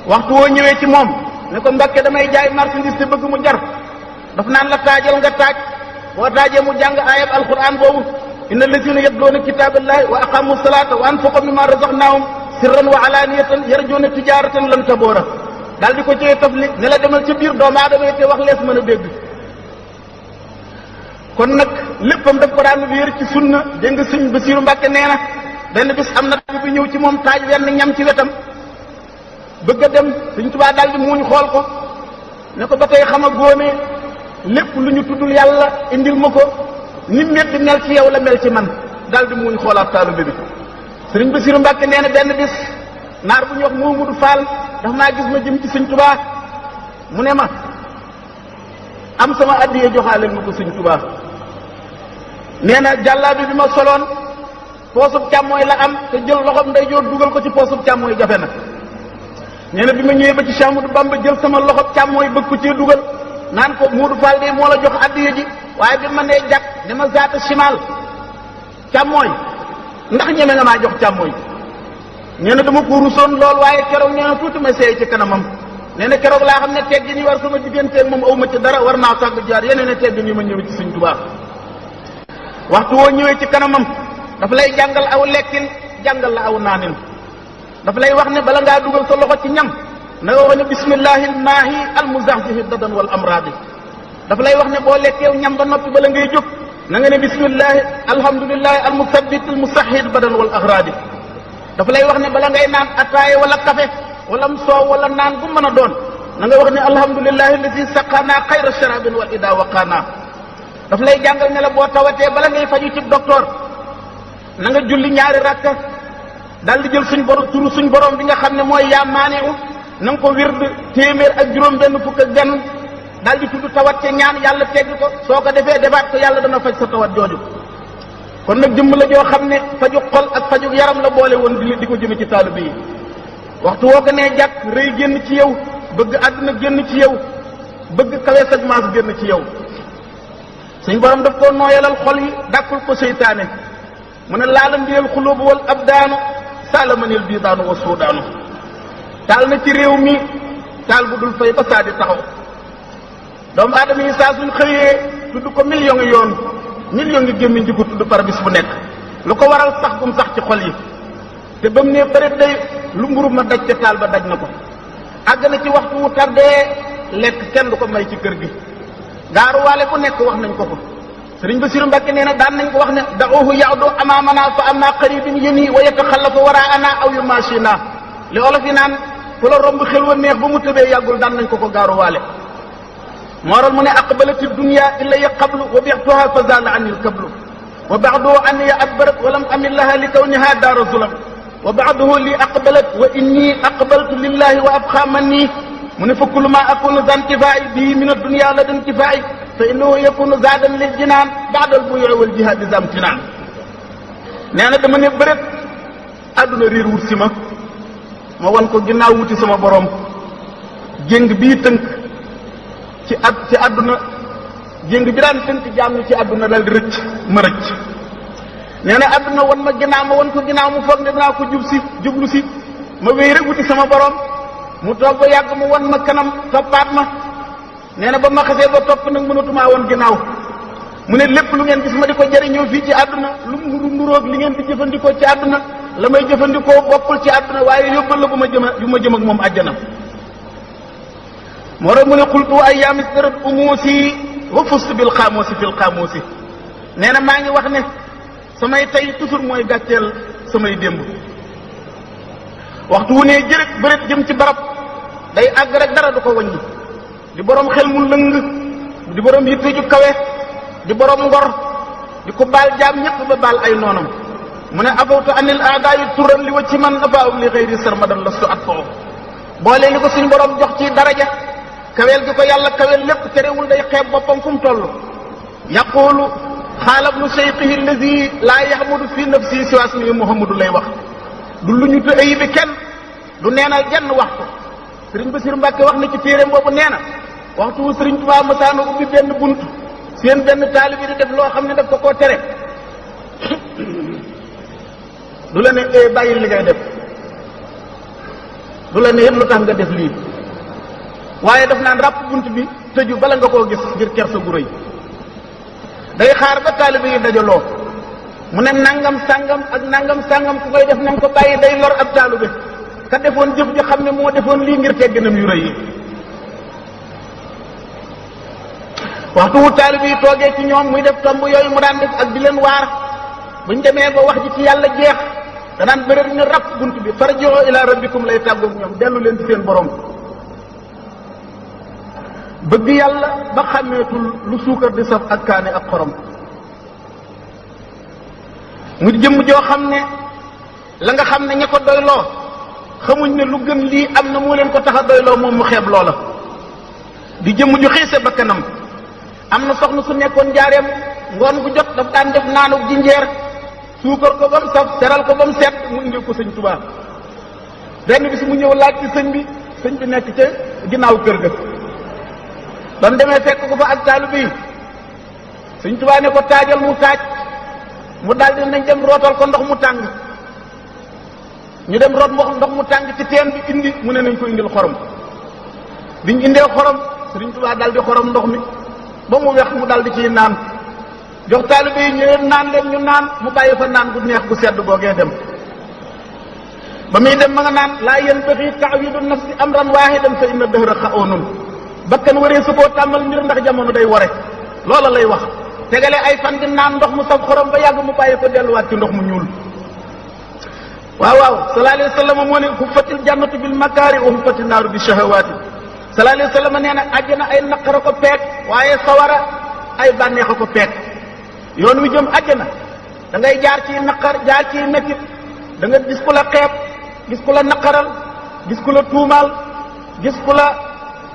waxtu woo ñëwee ci moom ne ko Mbàkke damay jaay marchandise te bëgg mu jar daf naan la taajal nga taaj boo taajee mu jàng ayab alquran boobu inna allazina yatluuna kitaaballahi wa aqamu salata wa anfaqu mimma razaqnahum sirran wa alaniyatan yarjuuna tijaratan lan taboora daal di ko cee tafli ne la demal ca biir doomu aadama yi te wax lees mën a dégg kon nag léppam daf ko daan wéer ci sunna dégg nga Sëriñ Basiru Mbàkke nee na benn bis am na bi ñëw ci moom taaj wenn ñam ci wetam bëgg a dem Sëriñ Tuubaa daal di muuñ xool ko ne ko ba tey xam a góone lépp lu ñu tuddul yàlla indil ma ko ni met di mel ci yow la mel ci man daal di muuñ xoolaat taalibe bi Sëriñ Basiru Mbàkke nee na benn bis naar bu ñuy wax Muudu Faal dafa maa gis ma jëm ci Sëriñ Tuubaa mu ne ma am sama addiye joxaaleel ma ko Sëriñ Tuubaa nee na jàllaabi bi ma soloon poosub càmmooy la am te jël loxoom ndeyjoor dugal ko ci poosub càmmooy jafe na nee na bi ma ñëwee ba ci Cheikh Ahmadou Bamba jël sama loxob càmmooy bëgg ko cee dugal naan ko Muudu Fall de moo la jox addiye ji waaye bi ma nee jàkk ne ma zaata simal càmmooy ndax ñeme nga maa jox càmmooy nee na dama ko rusoon lool waaye keroog nee na tuuti ma seey ci kanamam nee na keroog laa xam ne teggin yi war sama digganteeg moom aw ma ci dara war naa sàgg jaar yeneen teggin yi ma ñëwee ci Sëriñ Tuubaa waxtu woo ñëwee ci kanamam dafa lay jàngal aw lekkin jàngal la aw naanin dafa lay wax ne bala ngaa dugal sa loxo ci ñam na nga wax ne bismillahi almaahi almuzahzihi dadan wal amradi dafa lay wax ne boo lekkeew ñam ba noppi bala ngay jóg na nga ne bismillahi alhamdulillahi almusabbit almusahhid badan wal agradi dafa lay wax ne bala ngay naan ataaye wala café wala soow wala naan bu mën a doon na nga wax ne alhamdulillahi alladi saqana xayra sharabin wal ida waqaana daf lay jàngal ne la boo tawatee bala ngay faju ci docteur na nga julli ñaari rakka daal di jël suñ borom turu suñ borom bi nga xam ne mooy yaa maaniu na nga ko wird téeméer ak juróom benn fukk ak benn daal di tudd tawat ca ñaan yàlla tegg ko soo ko defee defaat ko yàlla dana faj sa tawat jooju kon nag jëmm la joo xam ne faju xol ak faju yaram la boole woon di ko jëme ci taalibe yi waxtu woo ko nee jàkk rëy génn ci yow bëgg àdduna génn ci yow bëgg kawees ak maas génn ci yow suñ borom daf koo nooyalal xol yi dàkkul ko seytaane mu ne laala ndiyal xulubu wal abdaanu saalamanil biidaanu wa suudaanu taal na ci réew mi taal bu dul fay ba saa di taxaw doomu aadama yi saa suñ xëyee tudd ko million ngi gémmiñ di ko tudd par bis bu nekk lu ko waral sax gum sax ci xol yi te ba mu nee bëri day lu mburu ma daj ca taal ba daj na ko àgg na ci waxtu wu tardee lekk kenn du ko may ci kër gi gaaruwaale bu nekk wax nañ ko ko Sëriñ Basiru Mbàkke nee na daan nañ ko wax ne da'uhu ya'du amaamana fa amma qaribin yeni wa yataxallafu waraana aw yumashina li olof yi naan fu la romb xel wa neex ba mu tëbee yàggul daan nañ ko ko gaaruwaale mooral mu ne aqbalati dunya illaya qablu wa bi'tuha fa zala anil kablu wa ba'duhu anniya adbarat wa lam amil laha li kawniha daara zulam wa ba'duhu li aqbalat wa inni aqbaltu lillahi wa abqa manni mu ne fa kullu ma akunu zantifaa'i bii min ad-dunya la dantifaa'i fa innahu yakunu zaadan lil jinaan ba'da al-buyu'i wal jihaadi zamtinaan nee na dama ne bëreet àdduna riir wut si ma wan ko ginnaaw wuti sama borom jéng bii tënk ci àdduna jéng bi daan tënk jaam ñi ci àdduna dal di rëcc ma rëcc nee na àdduna wan ma ginnaaw ma wan ko ginnaaw mu foog ne dinaa ko jublu si ma wéy rek wuti sama borom mu toog ba yàgg mu wan ma kanam toppaat ma nee na ba ma xasee ba topp nag mënatumaa woon ginnaaw mu ne lépp lu ngeen gis ma di ko jëriñoo fii ci àdduna lu mu nuróog li ngeen di jëfandikoo ci àdduna la may jëfandikoo bokkul ci àdduna waaye yóbbal la bu ma jëm ak moom àjjana moo tax mu ne xultu ayyaami sarat umuusi wa fustu bil xaamuusi fil xaamuusi nee na maa ngi wax ne samay tey toujours mooy gàcceel samay démb waxtu wu ne jërët bërét jëm ci barab day àgg rek dara du ko wàññi di borom xel mu lëng di borom yitte ju kawe di borom ngor di ko baal jaam ñëpp ba baal ay noonam mu ne afawtu anil aadaayi turan li wa ci man afaaw li xëyri sarmadan lastu at foo boole li ko suñ borom jox ci daraja kaweel gi ko yàlla kaweel lépp terewul day xeeb boppam fu mu toll yaqulu xaalab nu cheikhihi allazi laa yahmudu fi nafsi siwaas mi muhammadu lay wax du lu ñu te ayibi kenn du neenal jenn waxtu sëriñ Basiru Mbàkke wax na ci téeréem boobu nee na waxtu wu sëriñ Tuubaa masaana ubbi benn bunt seen benn taalibi di def loo xam ne daf ko koo tere du la ne bàyyi li ngay def du la ne yëpp lu tax nga def lii waaye daf naan ràpp bunt bi tëju bala nga koo gis ngir kersa gu rëy day xaar ba taalibe yi dajaloo mu ne nangam sangam ak nangam sangam ku koy def na nga ko bàyyi day lor ab taalibe ka defoon jëf ji xam ne moo defoon lii ngir tegginam yu rëy yi waxtu wu taalibe yi toogee ci ñoom muy def tomb yooyu mu daan def ak di leen waar buñ demee ba wax ji ci yàlla jeex danaan bëri ñu ràpp bunt bi farji'u ila rabbikum lay tàggoog ñoom dellu leen ci seen borom bëgg yàlla ba xàmmeetul lu suukar di saf ak kaane ak xorom mu jëmm joo xam ne la nga xam ne ña ko doyloo xamuñ ne lu gën lii am na moo leen ko tax a doyloo moom mu xeeb loola di jëmm ju xiise ba kanam am na soxna su nekkoon njaareem ngoon gu jot daf daan def naanug jinjeer suukar ko ba mu saf seral ko ba mu set mu indil ko sëñ Tuubaa benn bis mu ñëw laaj ci sëñ bi nekk ca ginnaaw kër ga doon demee fekk ko fa ak taalibe yi sëñ Tuubaa ne ko taajal mu taaj mu daldi nañ dem rootal ko ndox mu tàng ñu dem root ndox mu tàng ci teen bi indi mu ne nañ ko indil xorom biñ indee xorom sëñ Tuubaa daldi xorom ndox mi ba mu wex mu daldi ciy naan jox taalibe yi ñëwee naan leen ñu naan mu bàyyi fa naan gu neex gu sedd googee dem ba muy dem ma nga naan laa yanbaghi ta'wiidu nafsi amran waahidan fa inna dahra xa'oonun bakkan waree su koo tàmmal mbir ndax jamono day ware loola lay wax tegale ay fan di naan ndox mu saf xorom ba yàgg mu bàyyi ko delluwaat ci ndox mu ñuul. waaw sallallahu alayhi wa sallam moo ne huffatil jannatu bil makaari wa huffatil naaru bi shahawaati. sallallahu alayhi wa sallam nee na àjjana ay naqara ko peeg waaye sawara ay bànneex a ko peeg. yoon wi jëm àjjana da ngay jaar ci naqar jaar ci métit da nga gis ku la xeeb gis ku la naqaral gis ku la tuumaal gis ku la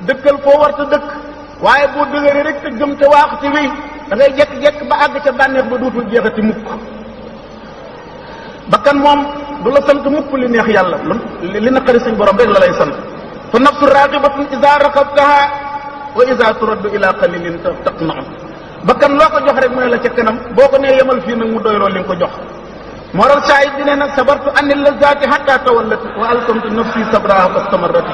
dëkkal foo war ta dëkk waaye boo dëgëree rek te gëm te waax te wéy da ngay jekk-jekk ba àgg ca bànneex ba dootul jeexati mukk. bakkan moom du la sant mukk li neex yàlla li naqari suñ borom rek la lay sant. fa nafsu raqibatun iza raqabtaha wa iza turaddu ila qalilin taqna. bakkan loo ko jox rek mu ne la ca kanam boo ko nee yemal fii nag mu doyloo li nga ko jox. moral saayid bi ne nag sabartu anil lazati hatta tawallati wa alkamtu nafsi sabraha fastamarrati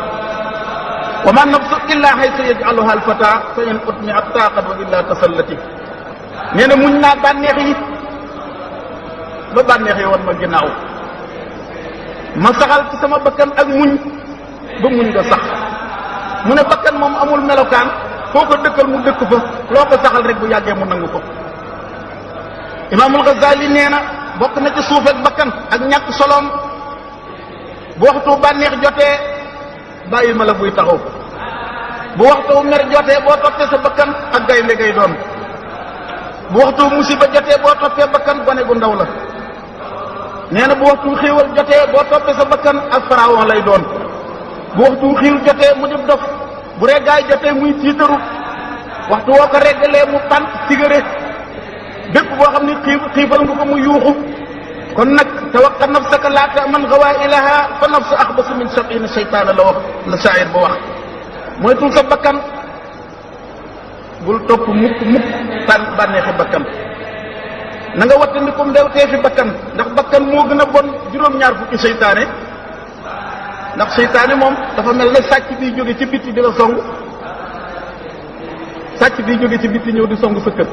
wa ma nafsu illa haythu yaj'aluha alfata fa in utmi'at taqat wa illa tasallati. nee na muñ naa bànneex yi ba bànneex yi woon ma ginnaaw ma saxal ci sama bakkan ak muñ ba muñ nga sax. mu ne bakkan moom amul melokaan foo ko dëkkal mu dëkk fa loo ko saxal rek bu yàggee mu nangu ko. Imaamul Ghazali nee na bokk na ci suuf ak bakkan ak ñàkk soloom bu waxtu bànneex jotee bàyyi ma la buy taxaw bu waxtu mer jotee boo toppee sa bakkan ak gaynde ngay doon bu waxtu musiba jotee boo toppee bakkan gone gu ndaw la. nee na bu waxtu xiiwal jotee boo toppee sa bakkan ak pharaon lay doon bu waxtu xiiw jotee mu def dof bu reggaay jotee muy tiitaru waxtu woo ko reggalee mu pant sigare bépp boo xam ni xiifal nga ko mu yuuxu. kon nag tawaqqa nafsaka laa ta'man ghawaa'ilaha fa nafsu axbasu min 70 seytaana la wax la saayir ba wax. mooy tul sa bakkan bul topp mukk bànneexi bakkan na nga wattandiku ndewtee fi bakkan ndax bakkan moo gën a bon juróom-ñaar fukki seytaane. ndax seytaane moom dafa mel ne sàcc biy jóge ci bitti di la song sàcc biy jóge ci bitti ñëw di song sa kër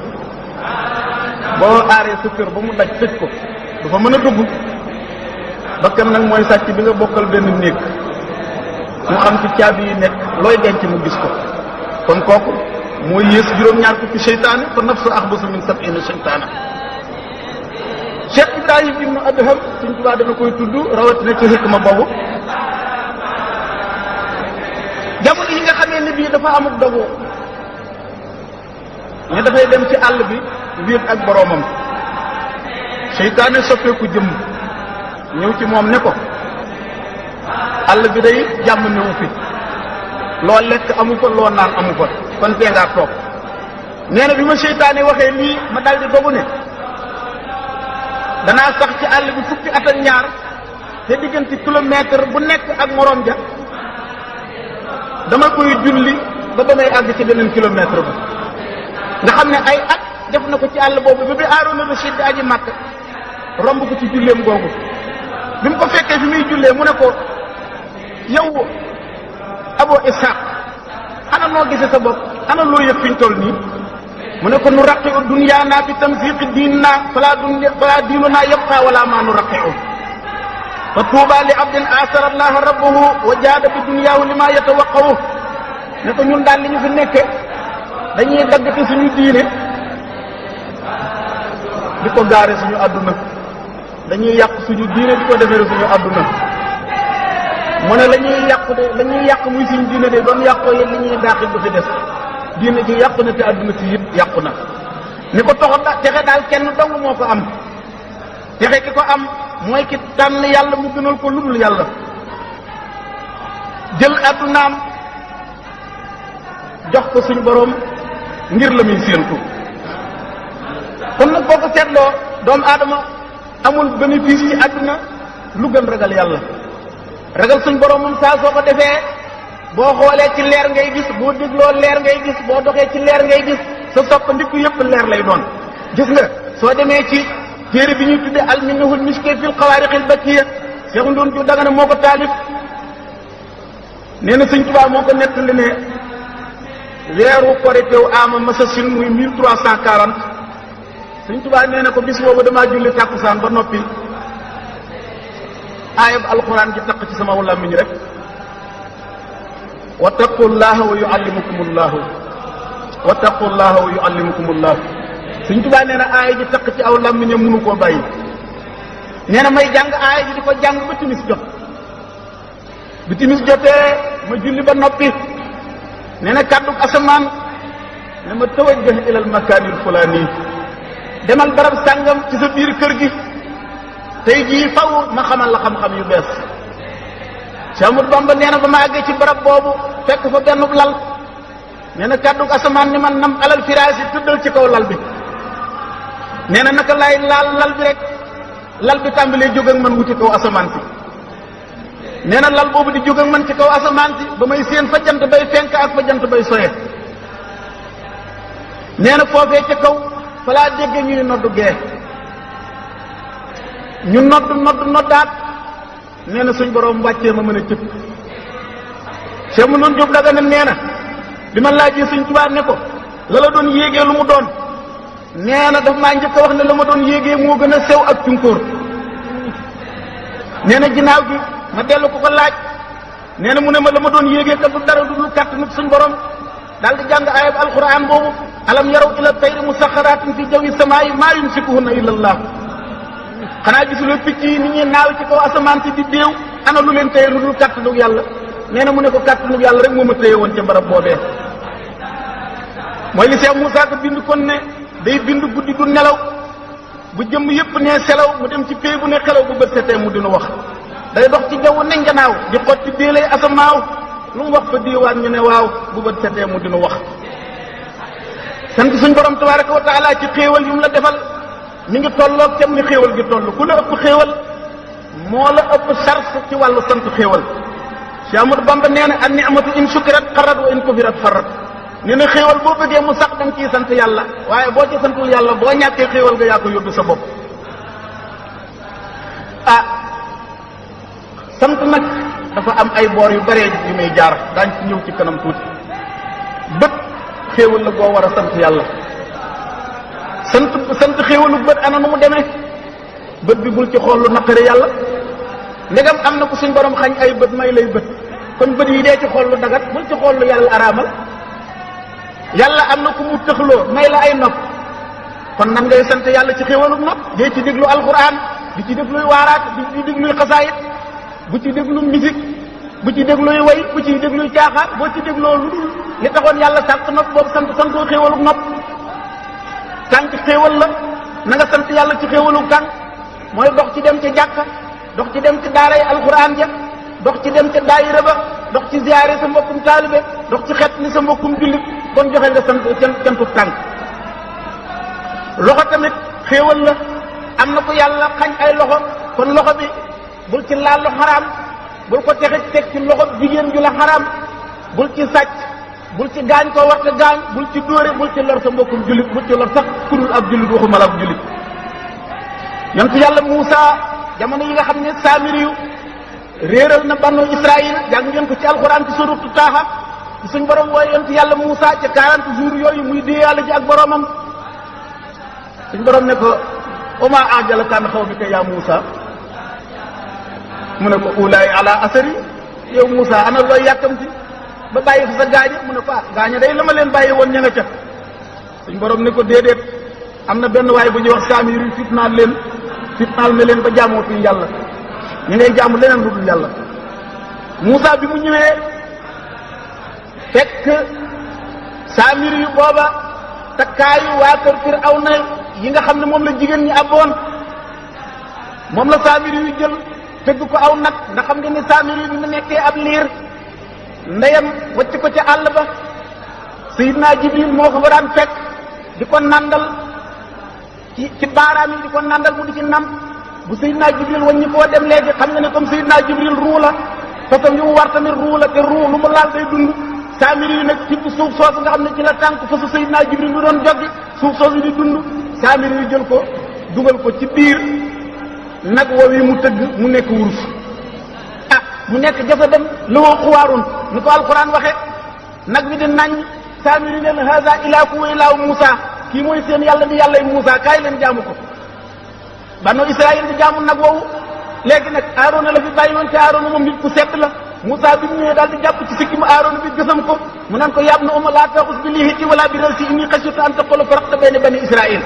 boo aaree sa kër ba mu daj tëj ko du fa mën a dugg. bakkan nag mooy sàcc bi nga bokkal benn néeg mu xam ci caabi yi nekk looy denc mu gis ko. kon kooku mooy yées juróom-ñaar fukki seytaane fa nafsu axbasu min 70 seytaana. Cheikh Ibrahim ibnu Adham Sëñ Tuubaa dana koy tudd rawatina ci xikma boobu. jamono yi nga xamee ne bii dafa amuk dogu ne dafay dem ci àll bi wéet ak boroomam seytaane soppeeku jëm ñëw ci moom ne ko àll bi day jàmm newu fi loo lekk amu fa loo naan amu fa kon tee ngaa toog. nee na bi ma seytaane waxee lii ma daldi dogu ne danaa sax ci àll bi fukki at ak ñaar te diggante kilomètre bu nekk ak morom ja dama koy julli ba damay àgg ci beneen kilomètre ba. nga xam ne ay at def na ko ci àll boobu ba bi Aaroona Rasiid di aji Makka romb ko ci julleem googu bi mu ko fekkee fi muy jullee mu ne ko yow Abu Ishaq ana noo gisee sa bopp ana loo yëg fi ñu toll nii. mu ne ko nu raqi'u dunyaana bi tamziqi diinina fala diinuna yabqa wala ma nu raqi'u fa tuuba li abdin asara allaha rabbuhu wa jaada bi dunyaahu lima yatawaqqahu. ne ko ñun daal li ñu fi nekke dañuy daggate suñu diine di ko gaare suñu àdduna dañuy yàq suñu diine di ko defere suñu àdduna. mu ne la ñuy yàq muy suñu diine de doon yàqoo yéen li ñuy daaxit du fi des diine ji yàqu na te àdduna si it yàqu na. ni ko texe daal kenn dong moo ko am texe ki ko am mooy ki tànn yàlla mu gënal ko ludul yàlla jël àddunaam jox ko suñu boroom ngir la muy séentu. kon nag boo ko seetloo doomu aadama amul bénéfice ci àdduna lu gën ragal yàlla. ragal suñu boroom moom saa soo ko defee boo xoolee ci leer ngay gis boo dégloo leer ngay gis boo doxee ci leer ngay gis sa soppandiku yëpp leer lay doon. gis nga soo demee ci téere bi ñuy tudde alminahul miski fil xawaariqil bakkiya Cheikh Ndoon ju Dagana moo ko taalif. nee na Sëñ Tuubaa moo ko nettali ne weeru koritew ama masasin muy 1340 Sëñ Tuubaa nee na ko bis boobu damaa julli tàkkusaan ba noppi aayab alquran ji taq ci sama làmmiñ rek wattaqullaha wa yuallimukumullahu wattaqullaha wa yuallimukumullahu Sëñ Tuubaa nee na aaya ji takk ci aw làmmiñam mënu koo bàyyi. nee na may jàng aaya ji di ko jàng ba timis jot. bi timis jotee ma julli ba noppi. nee na kàddu asamaan ne ma tawajjah ilal makaanil fulaani demal barab sàngam ci sa biir kër gi tey jii faw ma xamal la xam-xam yu bees. Cheikh Ahmadou Bamba nee na ba ma àggee ci barab boobu fekk fa benn lal nee na kàddu asamaan ni man nam alal firaasi tëddal ci kaw lal bi. nee na naka laay laal lal bi rek lal bi tàmbalee jóg ak man wuti kaw asamaan si. nee na lal boobu di jóg ak man ci kaw asamaan si ba may séen fa jant bay fenk ak fa jant bay soye. nee na foofee ca kaw fa laa déggee ñuy noddu gee ñu noddaat nee na suñ borom wàccee ma mën a cëpp. Cheikh mu noon Jóob Dagana nee na bi ma laajee Sëñ Tuubaa ne ko la la doon yéegee lu mu doon nee na daf maa njëkk a wax ne la ma doon yéegee moo gën a sew ak cunkóor. nee na ginnaaw gi ma dellu ko laaj nee na mu ne ma la ma doon yéegee kat du dara du dul kàtt nit suñ borom daal di jàng ayab alquran boobu alam yaraw ila tayri musaxaratin fi jawi samaa'i maa yumsikuhunna illa allah. xanaa gisuloo picc yi ni ñuy naaw ci kaw asamaan si di déew ana lu leen téye lu dul kàttanug yàlla. nee na mu ne ko kàttanug yàlla rek moo ma téye woon ca barab boobee. mooy li Cheikh Moussa ko bind kon ne day bind guddi du nelaw bu jëmm yépp ne selaw mu dem ci pay bu ne xelaw bu bët setee mu dina wax. day dox ci jaww ne njanaaw di xot ci déelay asamaaw lu mu wax fa diiwaat ñu ne waaw bu bët setee mu dina wax. sant suñ borom tabaraka wa taala ci xéewal yu mu la defal mi ngi tolloog cam ni xéewal gi toll ku la ëpp xéewal moo la ëpp charge ci wàllu sant xéewal. Cheikh Ahmadou Bamba nee na an ni'matu in shukirat xarrat wa in kufirat farrat. nee na xéewal boo bëggee mu sax danga ciy sant yàlla waaye boo ci santul yàlla boo ñàkkee xéewal nga yaa ko yóbbu sa bopp. ah sant nag dafa am ay boor yu bare yu muy jaar daañ ci ñëw ci kanam tuuti. bët xéewal la boo war a sant yàlla. sant xéewalu bët ana nu mu demee bët bi bul ci xool lu naqare yàlla ndegam am na ko suñ borom xañ ay bët may lay bët kon bët yi dee ci xool lu dagat bul ci xool lu yàlla araamal. yàlla am na ku mu tëxloo may la ay nopp kon nan ngay sant yàlla ci xéewalu nopp dee ci déglu alquran di ci dégluy waaraat di ci dégluy xasaayit bu ci déglu musique bu ci dégluy way bu ci dégluy caaxaan boo ci dégloo lu dul li taxoon yàlla sàkk nopp boobu santoo xéewalu nopp. tànk xéewal la na nga sant yàlla ci xéewalu tànk mooy dox ci dem ca jàkka dox ci dem ci daaray alquran ja dox ci dem ca daayira ba dox ci ziyaare sa mbokkum taalibe dox ci xet ni sa mbokkum jullit kon joxe nga sant cantu tànk. loxo tamit xéewal la am na ko yàlla xañ ay loxo kon loxo bi bul ci laal lu xaraam bul ko texe teg ci loxo jigéen ju la xaraam bul ci sàcc bul ci gaañ koo war te gaañ bul ci dóore bul ci lor sa mbokkum jullit bul ci lor sax kurul ab jullit waxuma la ab jullit. yonent yàlla Muusa jamono yi nga xam ne Saamiri yu réeral na banu Israël jàng ngeen ko ci alxuraan ci suuratu Taaha ci suñ borom wooye yonent yàlla Muusa ca 40 jours yooyu muy dee yàlla ji ak boromam suñ borom ne ko oma ajalaka an xawmika yaa Muusa mu ne ko ulaay ala asari yow Muusa ana looy yàkkamti ba bàyyi fa sa gaaña mu ne ko gaaña day la ma leen bàyyi woon ña nga ca suñ borom ne ko déedéet am na benn waay bu ñuy wax Saamiri yu fitnaal na leen ba jaamoo fi yàlla ñu ngay jaamu leneen lu dul yàlla. Muusa bi mu ñëwee fekk Saamiri yu booba takkaayu waa kër Firawna yi nga xam ne moom la jigéen ñi abboon moom la Saamiri yu jël tëgg ko aw nag nga xam nga ni Saamiri yu bi mu nekkee ab liir ndeyam wacc ko ca àll ba Seydina Jibril moo ko fa daan fekk di ko nandal ci baaraam yi di ko nandal mu di ci nam bu Seydina Jibril waññi koo dem léegi xam nga ne comme Seydina Jibril ruu la façon yu mu war tamit ruu la te ruu lu mu laal day dund Saamiri yu nag ci suuf soosu nga xam ne ci la tànk fasu Seydina Jibril lu doon joggi suuf soosu di dund Saamiri yu jël ko dugal ko ci biir nag woow yi mu tëgg mu nekk wurus mu nekk jafe dem lowoo xuwaarun ni ko alquran waxe nag wi di nañ Saamiri leen haza ilaakum wa ilaahu Muusa kii mooy seen yàlla di yàllay Muusa kaay leen jaamu ko banu Israël di jaamu nag woowu léegi nag Aarona la fi bàyyi woon te Aarona moom nit ku sedd la Moussa bi mu ñëwee daal di jàpp ci sikki mu Aaroon bi gësam ko mu naan ko yab na umma laa taxus bi liihiti wala bi rasi inni xashitu an taqula faraqta bayna bani Israil.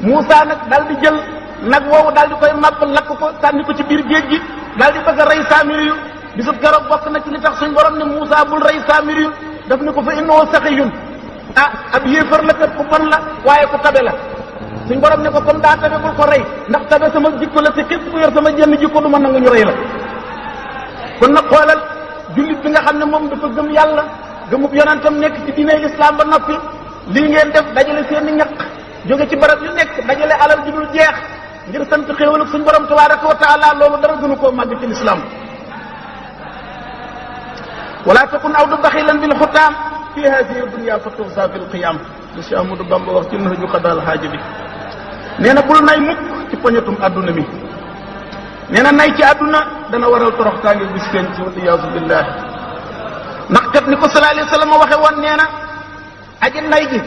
Moussa nag daal di jël nag woowu daal di koy màpp lakk ko sànni ko ci biir géej gi daal di bëgg a rey Saamiri yu bisu keroog bokk na ci li tax suñ borom ne Moussa bul rey Saamiri yu daf ni ko fa innahu saxiyun ab yéefar la kat ku bon la waaye ku tabe la suñ borom ne ko comme daa tabe bul ko rey ndax tabe sama jikko la te képp ku yor sama jenn jikko du ma nangu ñu rey la. kon nag xoolal jullit bi nga xam ne moom dafa gëm yàlla gëmub yonentam nekk ci diine islam ba noppi lii ngeen def dajale seeni ñaq jóge ci barab yu nekk dajale alal ju dul jeex ngir sant xéewal ak suñ borom tabaraka wa taala loolu dara gënu koo màgg ci lislaam. wala takun aw du baxilan bil xutaam fi hadihi dunya fa tuxsa fil qiyam li Cheikh Ahmadou Bamba wax ci Nahju Qadaal Haaja bi nee na bul nay mukk ci poñatum adduna mi nee na nay ci adduna dana waral toroxtaange bis kenn ci wal iyaazu billah ndax kat ni ko sallallahu alayhi wa sallam waxe woon nee na aji nay gi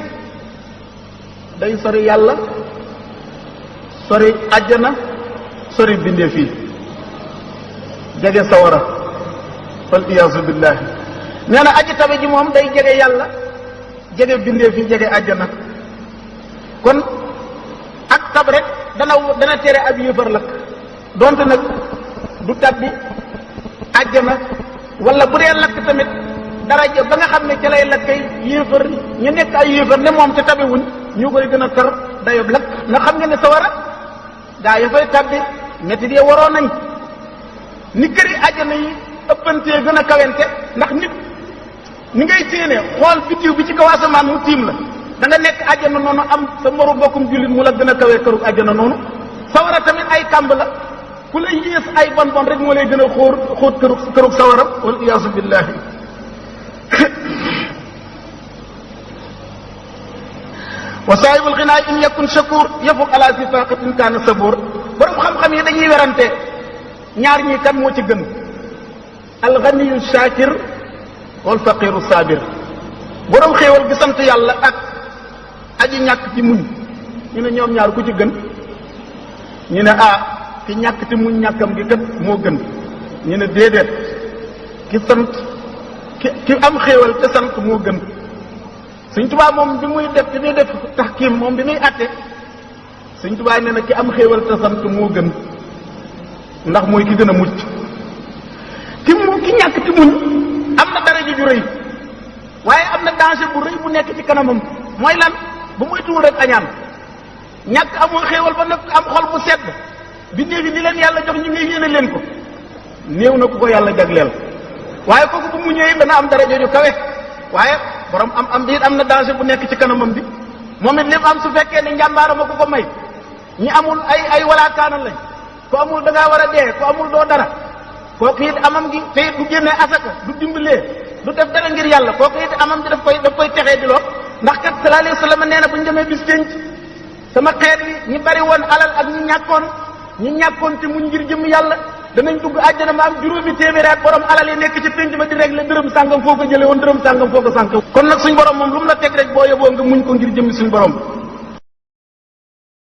day sori yàlla sori àjjana sori bindeef yi jege sawara wal iyaazu billah nee na aji tabe ji moom day jege yàlla jege bindeef yi jege àjjana kon ak tab rek dana tere ab yëfar lakk donte nag du tabbi àjjana wala bu dee lakk tamit daraja ba nga xam ne ca lay lakkay yéefar ñu nekk ay yéefar ne moom ca tabi wuñ ñu koy gën a tar dayob lakk nga xam nga ne sawara gaa ya fay tabbi métti di waroon nañ ni këri àjjana yi ëppantee gën a kawente ndax nit ni ngay séenee xool biddiw bi ci kaw asamaan mu tiim la da nga nekk àjjana noonu am sa mboru bokkum jullit mu la gën a kawee këru àjjana noonu sawara tamit ay kàmb la ku lay yées ay bon bon rek moo lay gën a xóot kërug sawara wal iyaasu billahi wa saahibul xinaa in yakun shakur yafuq ala sifaqatin kaana sabur borom xam-xam yi dañuy werante ñaar ñi kan moo ci gën alganiyu shakir wal faqiru sabir borom xéewal gi sant yàlla ak aji ñàkk ci muñ ñu ne ñoom ñaar ku ci gën ñu ne ki ñàkk te muñ ñàkkam gi kat moo gën ñu ne déedéet ki sant ki am xéewal te sant moo gën Sëñ Tuubaa moom bi muy def tahkim moom bi muy àtte Sëñ Tuubaa nee na ki am xéewal te sant moo gën ndax mooy ki gën a mucc ki ñàkk te muñ am na daraja ju rëy waaye am na danger bu rëy bu nekk ci kanamam mooy lan bu muy tuul rek añaan ñàkk amul xéewal ba nekk am xol bu sedd bi néew yi di leen yàlla jox ñi ngay yéene leen ko néew na ku ko yàlla jagleel waaye kooku bu mu ñëwee dana am daraja ju kawe waaye borom am bi it am na danger bu nekk ci kanamam bi moom it lépp am su fekkee ne njàmbaara ma ko may ñi amul ay walaakaanal lañ ku amul da ngaa war a dee ku amul doo dara kooku it amam gi te it du génnee asaka du dimbalee du def dara ngir yàlla kooku it amam gi daf koy texee di loo ndax kat sallallahu alayhi wa sallam nee na bu ñu demee bis denc sama xeet wi ñi bari woon alal ak ñi ñàkkoon te muñ ngir jëm yàlla danañ dugg àjjana ma am juróomi téeméeri at borom alal yi nekk ci penc ma di régler dërëm sàngam foo ko jëlee woon dërëm sàngam foo ko sànq kon nag suñ borom moom lu mu la teg rek boo yóbboo nga muñ ko ngir jëmmi suñ borom